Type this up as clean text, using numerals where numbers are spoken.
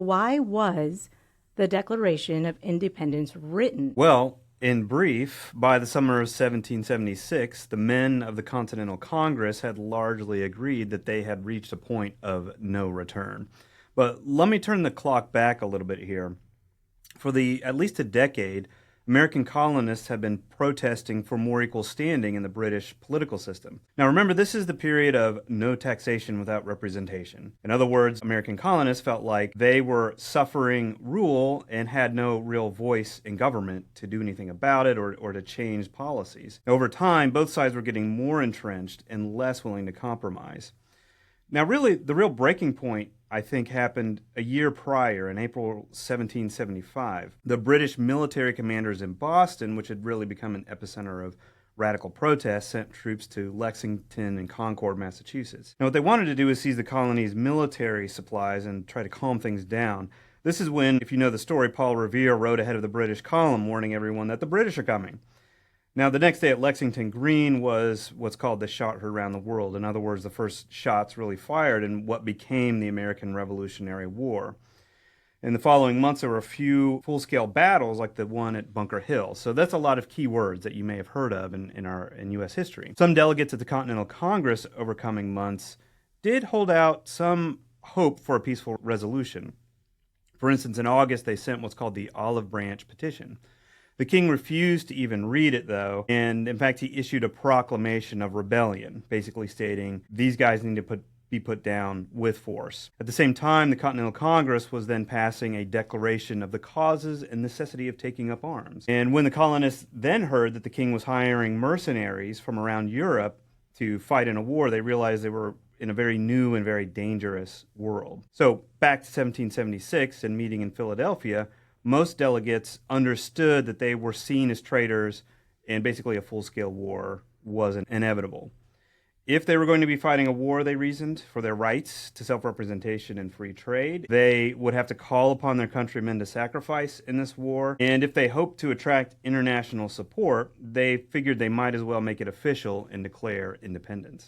Why was the Declaration of Independence written? Well, in brief, by the summer of 1776, the men of the Continental Congress had largely agreed that they had reached a point of no return. But let me turn the clock back a little bit here. For at least a decade, American colonists have been protesting for more equal standing in the British political system. Now remember, this is the period of no taxation without representation. In other words, American colonists felt like they were suffering rule and had no real voice in government to do anything about it or to change policies. Over time, both sides were getting more entrenched and less willing to compromise. Now, really, the real breaking point, I think, happened a year prior in April 1775. The British military commanders in Boston, which had really become an epicenter of radical protests, sent troops to Lexington and Concord, Massachusetts. Now, what they wanted to do is seize the colony's military supplies and try to calm things down. This is when, if you know the story, Paul Revere rode ahead of the British column, warning everyone that the British are coming. Now, the next day at Lexington Green was what's called the shot heard around the world. In other words, the first shots really fired in what became the American Revolutionary War. In the following months, there were a few full-scale battles like the one at Bunker Hill. So that's a lot of key words that you may have heard of in U.S. history. Some delegates at the Continental Congress over coming months did hold out some hope for a peaceful resolution. For instance, in August, they sent what's called the Olive Branch Petition. The king refused to even read it, though, and in fact, he issued a proclamation of rebellion, basically stating these guys need to be put down with force. At the same time, the Continental Congress was then passing a declaration of the causes and necessity of taking up arms. And when the colonists then heard that the king was hiring mercenaries from around Europe to fight in a war, they realized they were in a very new and very dangerous world. So back to 1776 and meeting in Philadelphia, most delegates understood that they were seen as traitors and basically a full-scale war was inevitable. If they were going to be fighting a war, they reasoned, for their rights to self-representation and free trade, they would have to call upon their countrymen to sacrifice in this war. And if they hoped to attract international support, they figured they might as well make it official and declare independence.